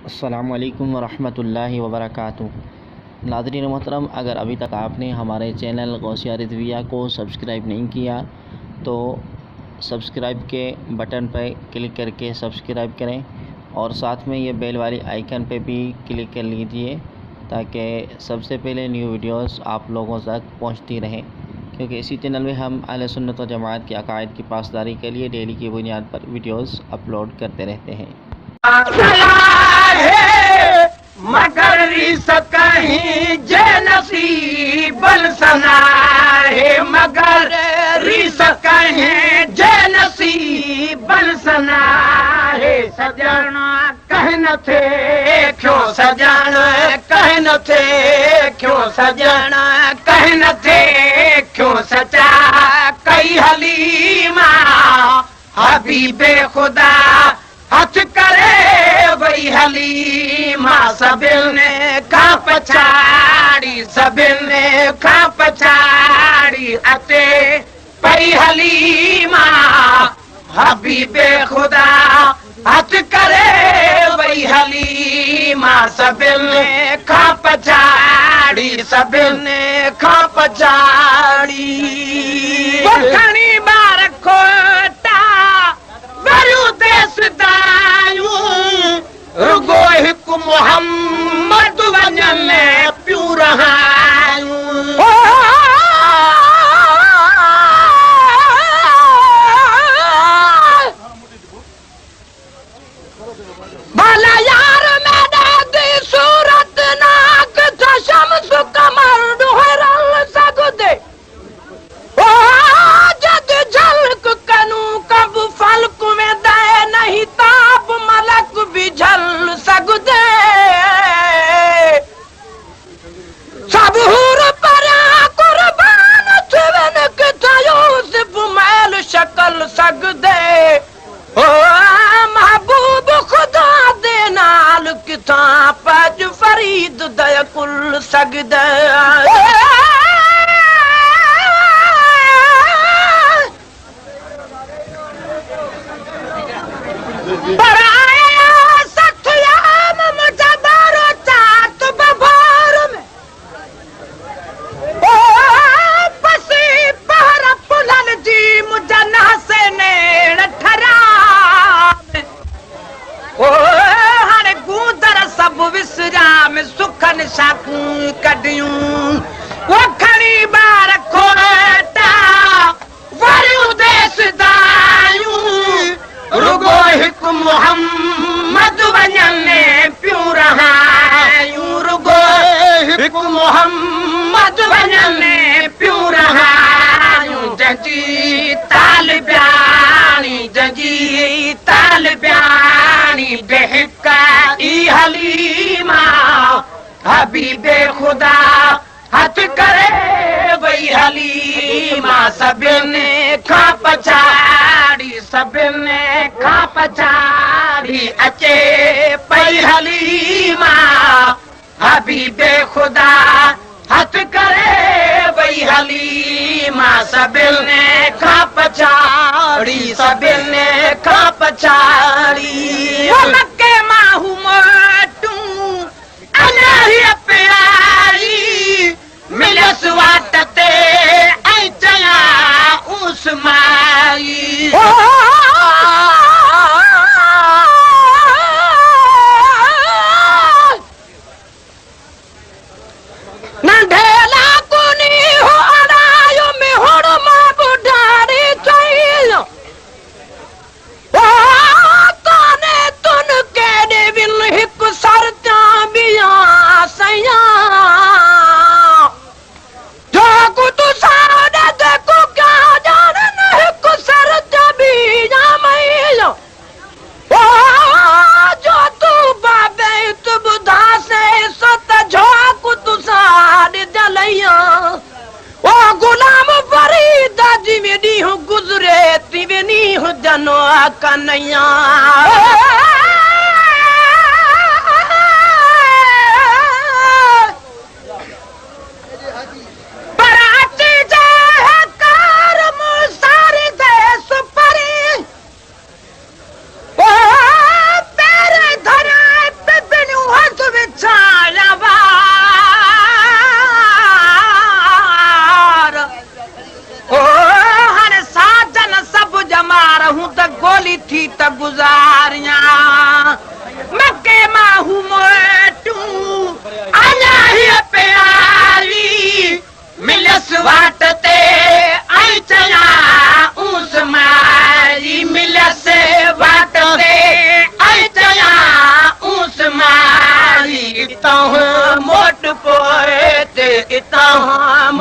अस्सलामु अलैकुम वरहमतुल्लाहि वबरकातुहू। नाज़रीन मोहतरम, अगर अभी तक आपने हमारे चैनल गौसिया रिज़विया को सब्सक्राइब नहीं किया तो सब्सक्राइब के बटन पर क्लिक करके सब्सक्राइब करें और साथ में ये बेल वाली आइकन पे भी क्लिक कर लीजिए ताकि सबसे पहले न्यू वीडियोस आप लोगों तक पहुंचती रहें, क्योंकि इसी चैनल में हम अहले सुन्नत व जमात के अकायद की पासदारी के लिए डेली की बुनियाद पर वीडियोस अपलोड करते रहते हैं। मगर कहीं जे नसीबन सना है, मगर कहीं जे नसीबन सना है। सजन कह न थे क्यों सजन कह न थे क्यों सजन कह न थे क्यों सचा कई हलीमा हबीबे खुदा हथ करे वही हलीमा। सबिन का पछाड़ी सबिन का पछाड़ी अते पई हलीमा हबीबे खुदा हथ करे वही हलीमा। सबिन का पछाड़ी सबिन का पछाड़ी घणी बार खोटा वरू देश रुगो हिकु मोहम्मद वजन प्यू रहायूं। भला यार मैंने दी सूरत नाक शम्स कमर डुहरल सगदे ओ जद झलक कनू कब फलक में दे नहीं ताप मलक भी झल सगदे। सब हूर परा कुर्बान थिवन किथा यूसुफ मैल शक्ल सगदे। ओ महबूब खुदा दे नाल किथा पज फरीद दया कुल सगदे। सुखन साकू कढियूं वो खणी बार खोटा वरू देश दायूं। रुगो हिकु मोहम्मद वजन प्यू रहायूं। रुगो हिकु मोहम्मद वजन प्यू रहायूं। जजी ताल ब्यानी बेहका ई हलीमा हबीबे खुदा हथ करे वही हलीमा। सबिन खा पछाड़ी सबिन खा पछाड़ी अचे पई हलीमा हबीबे खुदा हथ करे वही हलीमा। सबिन खा पछाड़ी सबिन खा पछाड़ी मक्के माहू मोटू अनाही प्यारी मिलस वाटते ऐ चया उस्माई। नंढेला कुनी हो अनायो में होड़ मां बुढ़ारी चाहिए। ओ ताने तुन के दे बिल हिक सरता बिया सैया। जो कुछ सादा देखो क्या जाने न हिक सरता बिया मैलो। ओ जो तू बाबे तू बुधा से सत झोंक तू साद जलैया। ओ गुलाम फरीदा जी मेरी हूँ गुजरे तिवनी हूँ जनो कन्हैया। बराती जाए कार मुसारी दे सुपरी। ओ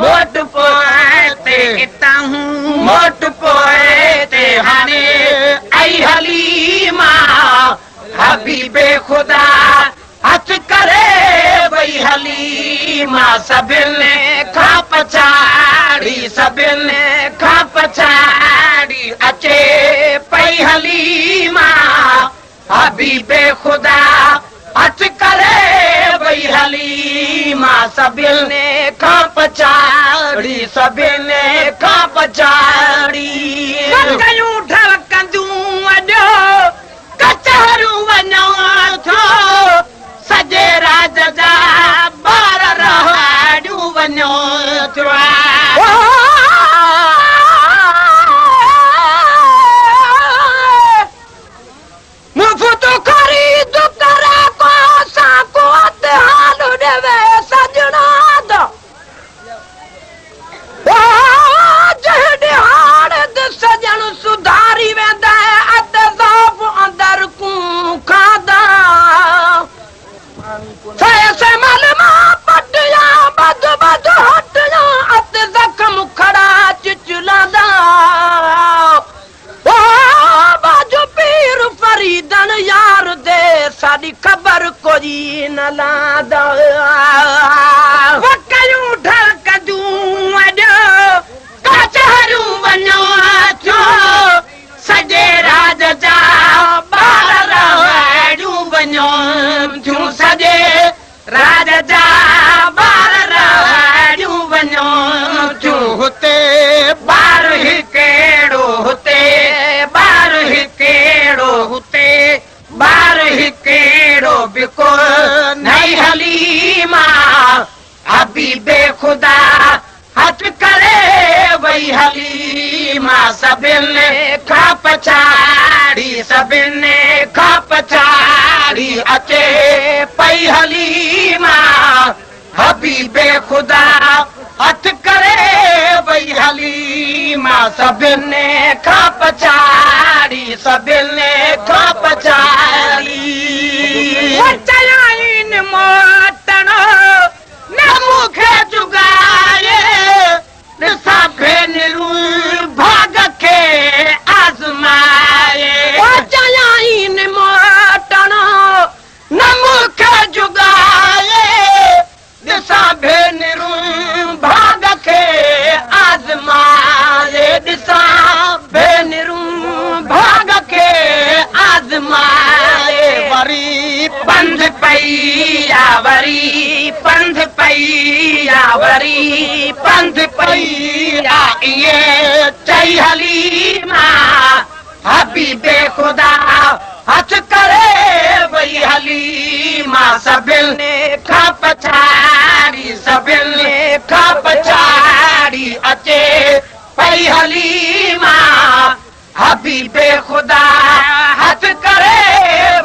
मोट पोते इतां मोट पोते हाणे आई हलीमा हबीबे खुदा हथ करे वई हलीमा सभिनी खां पछाड़ी सभिनी खां पछाड़ी अचे पई हलीमा हबीबे खुदा हथ करे वई हलीमा सभिनी खां पछाड़ी सभिनी खां पछाड़ी कयूं ढलकंदूं अॼु कचहरियूं वञो थो सॼे राज जा ॿार रहाड़ियूं वञो थियो मुफ़्त ख़रीद करे को सां को हाल ॾेवे सजना जॾहिं हाणे सजण सुधारी वेंदा अध ज़ौफ़ अंदर कूं खाधा से मल मां पटिया बद बद हटिया अध ज़ख़्म खड़ा चिचलांदा बाजू पीर फरीदन यार दे साडी खबर कोई न लादा वकयूं ढलकदूं अॼु कचहरियूं वञो थो सॼे राज जा ॿार रहाड़ियूं वञो थियूं सॼे राज जा ॿार रहाड़ियूं वञो थियूं हुते ॿार ही कहिड़ो हुते ॿार ही कहिड़ो हुते ॿार ही कहिड़ो बिको नई हलीमा हबीबे खुदा हथ करे वई हलीमा सभिनी खां पछाड़ी सभिनी खां पछाड़ी अचे पई हलीमा हबीबे खुदा हथ करे वई हलीमा सभिनी खां पछाड़ी सभिनी खां पछाड़ी चयाइन मोटण न मूंखे जुगाए ॾिसां भेनरूं भाग खे आज़माए चयाइन मोटण न मूंखे जुगाए ॾिसां भेनरूं भाग खे आज़माए ॾिसां भेनरूं भाग खे आज़माए वरी पंध पई आ वरी पंध पई आ वरी पंध पई आ इहे चई हलीमा हबीबे खुदा हथ करे वई हलीमा सभिनी खां पछाड़ी सभिनी खां पछाड़ी अचे पई हलीमा हबीबे खुदा हथ करे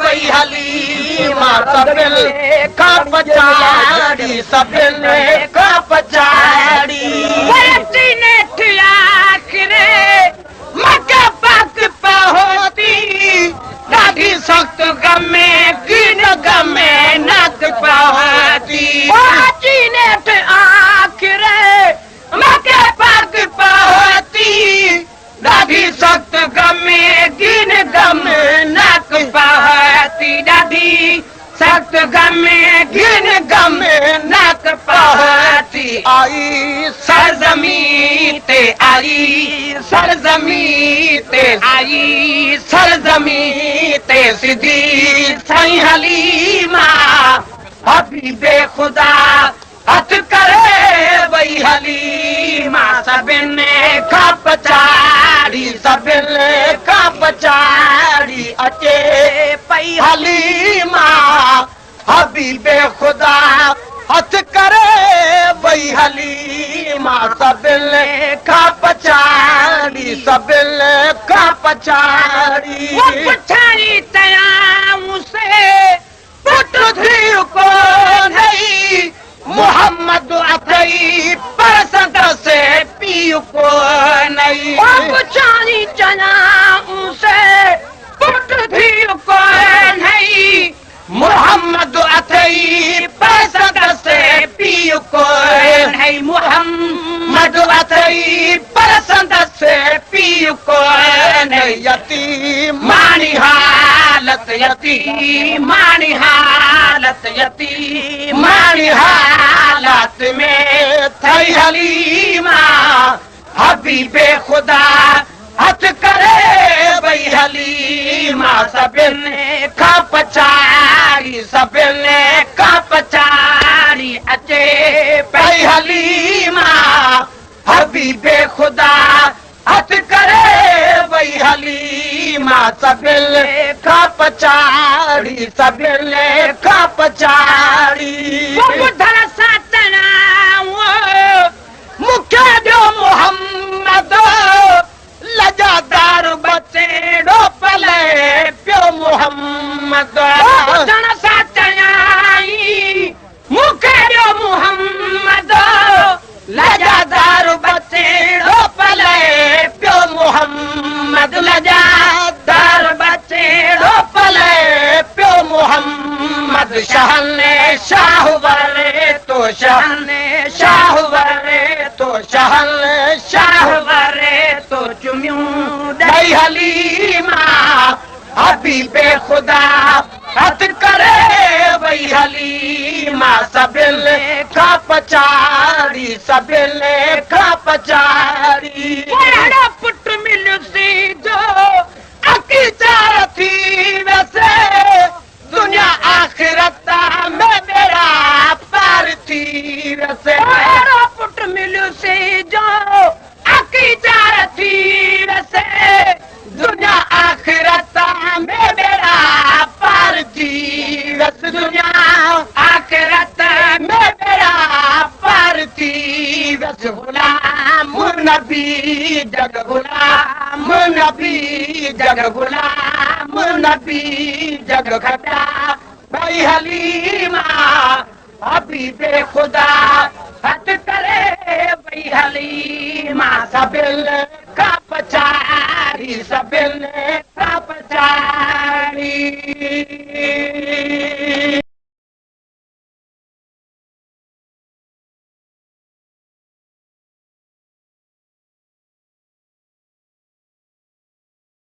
वई हलीमा सभिनी खां पछाड़ी सभिनी खां पछाड़ी मक्का पाक पहुती ॾाढी सख़्त गमे कीन गमे नक पहुती नेठ आखिरे मक्का पाक पहुती ॾाढी सख़्त गमे कीन गमे नक पहुती ॾाढी सख़्त गमे कीन गमे नक पहुती आई सरज़मीं ते आई सरज़मीं ते आई सरज़मीं ते सिधी साईं हलीमा हबीबे खुदा हथ करे वई हलीमा सभिनी खां पछाड़ी सभिनी खां पछाड़ी अचे पई हलीमा हबीबे खुदा हथ करे वई हलीमा सभिनी खां पछाड़ी सभिनी खां पछाड़ी पछाड़ी तयां से पुट थी कोन मोहम्मद अथई परसंद से पीउ कोन पछाड़ी तयां से पुट थी कोन मोहम्मद अथई परसंद से पीउ कोन हालत यतीम मानी हालत में थई हलीमा हबीबे खुदा हथ करे भई हलीमा सभिनी खां पछाड़ी सभिनी खां पछाड़ी अचे पई हलीमा हबीबे खुदा हथ करे भई हलीमा सभिनी खां पछाड़ी सभिनी खां पछाड़ी ॿुधण सां मूंखे ॾियो मोहम्मद लजादार बचेड़ो पले पियो मोहम्मद ॿुधण सां चयाई मूंखे ॾियो मोहम्मद लजादार बचेड़ो पले पियो मोहम्मद लजादार बचेड़ो पले पियो मोहम्मद शहने शाहवरे तो शहने शाहवरे तो शहने शाहवरे तो चुमियूं ॾई हलीमा हबीबे खुदा हथ करे भई हलीमा सभिनी खां पछाड़ी सभिनी खां पछाड़ी अहिड़ो पुट मिलसी जो अकी चार थी वैसे दुनिया आख़िरत में बेड़ा पार थी वैसे अहिड़ो पुट मिलसी जो अकी चार थी वैसे दुनिया आख़िरत में बेड़ा पार थी वैसे दुनिया आख़िरत में बेड़ा पार थी वैसे गुलाम नबी जग गुलाम नबी जग गुलाम नबी जग खटा भई हलीमा हबीबे खुदा हथ करे भई हलीमा सभिनी खां पछाड़ी सभिनी खां पछाड़ी